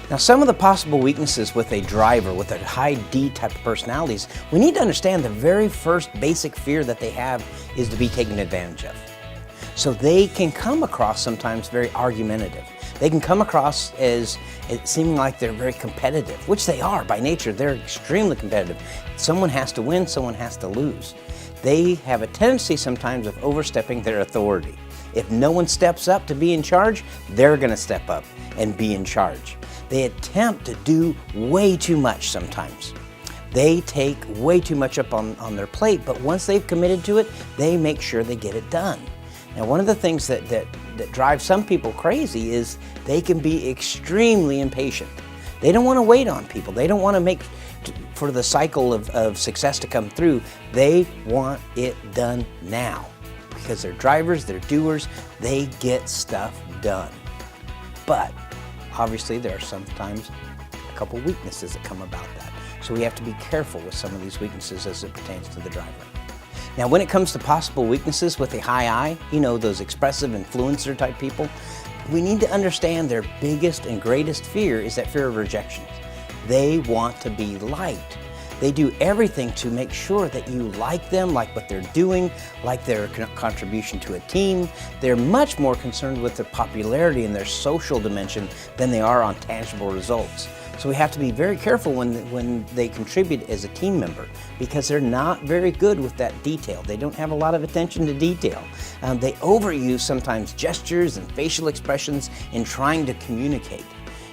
Now, some of the possible weaknesses with a driver with a high D type of personalities, we need to understand the very first basic fear that they have is to be taken advantage of. So they can come across sometimes very argumentative. They can come across as seeming like they're very competitive, which they are by nature. They're extremely competitive. Someone has to win, someone has to lose. They have a tendency sometimes of overstepping their authority. If no one steps up to be in charge, they're going to step up and be in charge. They attempt to do way too much sometimes. They take way too much up on their plate, but once they've committed to it, they make sure they get it done. Now, one of the things that drives some people crazy is they can be extremely impatient. They don't want to wait on people. They don't want to make for the cycle of success to come through. They want it done now because they're drivers, they're doers, they get stuff done. But obviously, there are sometimes a couple weaknesses that come about that. So we have to be careful with some of these weaknesses as it pertains to the driver. Now, when it comes to possible weaknesses with a high I, those expressive influencer type people, we need to understand their biggest and greatest fear is that fear of rejection. They want to be liked. They do everything to make sure that you like them, like what they're doing, like their contribution to a team. They're much more concerned with their popularity and their social dimension than they are on tangible results. So we have to be very careful when they contribute as a team member because they're not very good with that detail. They don't have a lot of attention to detail. They overuse sometimes gestures and facial expressions in trying to communicate.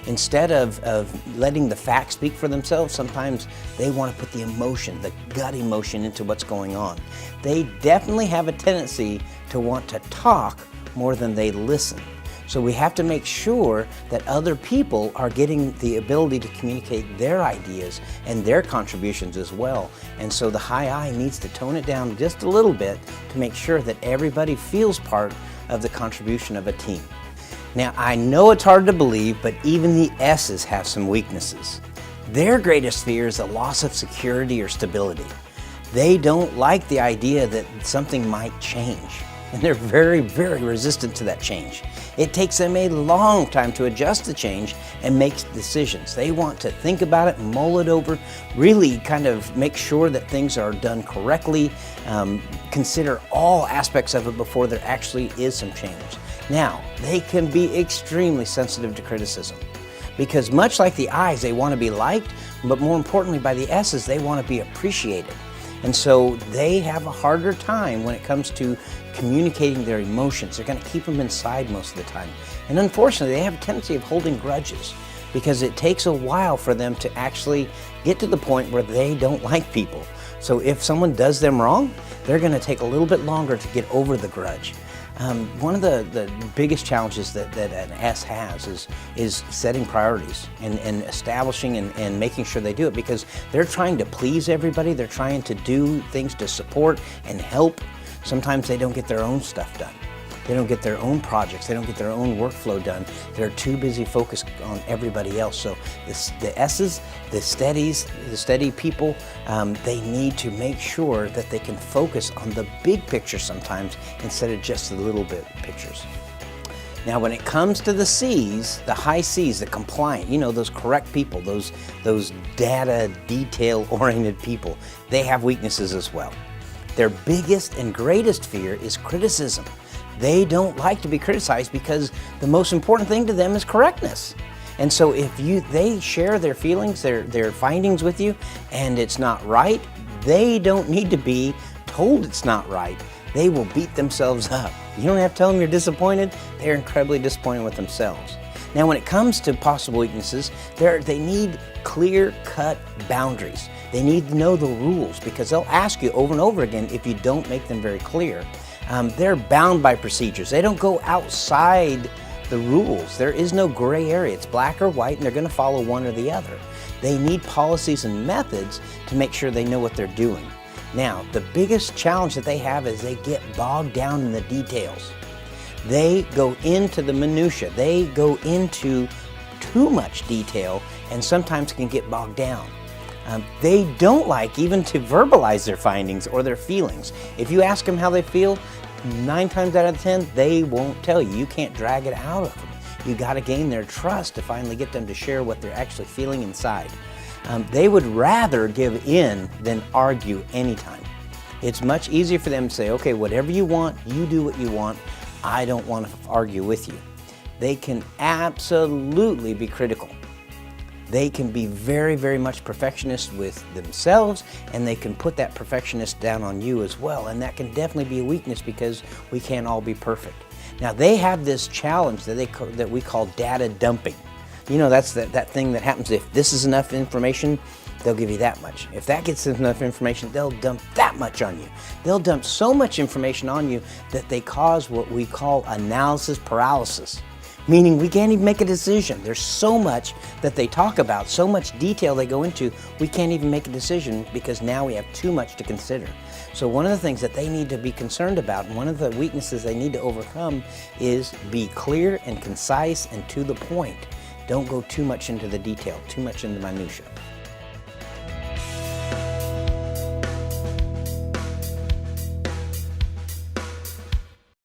Instead of letting the facts speak for themselves, sometimes they want to put the emotion, the gut emotion into what's going on. They definitely have a tendency to want to talk more than they listen. So we have to make sure that other people are getting the ability to communicate their ideas and their contributions as well. And so the high I needs to tone it down just a little bit to make sure that everybody feels part of the contribution of a team. Now, I know it's hard to believe, but even the S's have some weaknesses. Their greatest fear is the loss of security or stability. They don't like the idea that something might change, and they're very, very resistant to that change. It takes them a long time to adjust to change and make decisions. They want to think about it, mull it over, really kind of make sure that things are done correctly, consider all aspects of it before there actually is some change. Now, they can be extremely sensitive to criticism because much like the I's, they want to be liked, but more importantly by the S's, they want to be appreciated. And so they have a harder time when it comes to communicating their emotions. They're going to keep them inside most of the time. And unfortunately, they have a tendency of holding grudges because it takes a while for them to actually get to the point where they don't like people. So if someone does them wrong, they're going to take a little bit longer to get over the grudge. One of the biggest challenges that an S has is setting priorities and establishing and making sure they do it because they're trying to please everybody. They're trying to do things to support and help. Sometimes they don't get their own stuff done. They don't get their own projects. They don't get their own workflow done. They're too busy focused on everybody else. So the S's, the steady people, they need to make sure that they can focus on the big picture sometimes instead of just the little bit pictures. Now, when it comes to the C's, the high C's, the compliant, those correct people, those data detail-oriented people, they have weaknesses as well. Their biggest and greatest fear is criticism. They don't like to be criticized because the most important thing to them is correctness. And so if they share their feelings, their findings with you, and it's not right, they don't need to be told it's not right. They will beat themselves up. You don't have to tell them you're disappointed. They're incredibly disappointed with themselves. Now, when it comes to possible weaknesses, they need clear-cut boundaries. They need to know the rules because they'll ask you over and over again if you don't make them very clear. They're bound by procedures. They don't go outside the rules. There is no gray area. It's black or white, and they're going to follow one or the other. They need policies and methods to make sure they know what they're doing. Now, the biggest challenge that they have is they get bogged down in the details. They go into the minutia. They go into too much detail and sometimes can get bogged down. They don't like even to verbalize their findings or their feelings. If you ask them how they feel, 9 times out of 10, they won't tell you. You can't drag it out of them. You got to gain their trust to finally get them to share what they're actually feeling inside. They would rather give in than argue anytime. It's much easier for them to say, okay, whatever you want, you do what you want. I don't want to argue with you. They can absolutely be critical. They can be very, very much perfectionist with themselves, and they can put that perfectionist down on you as well. And that can definitely be a weakness because we can't all be perfect. Now, they have this challenge that we call data dumping. You know, that's that thing that happens if this is enough information, they'll give you that much. If that gets enough information, they'll dump that much on you. They'll dump so much information on you that they cause what we call analysis paralysis, meaning we can't even make a decision. There's so much that they talk about, so much detail they go into, we can't even make a decision because now we have too much to consider. So one of the things that they need to be concerned about, and one of the weaknesses they need to overcome, is be clear and concise and to the point. Don't go too much into the detail, too much into minutia.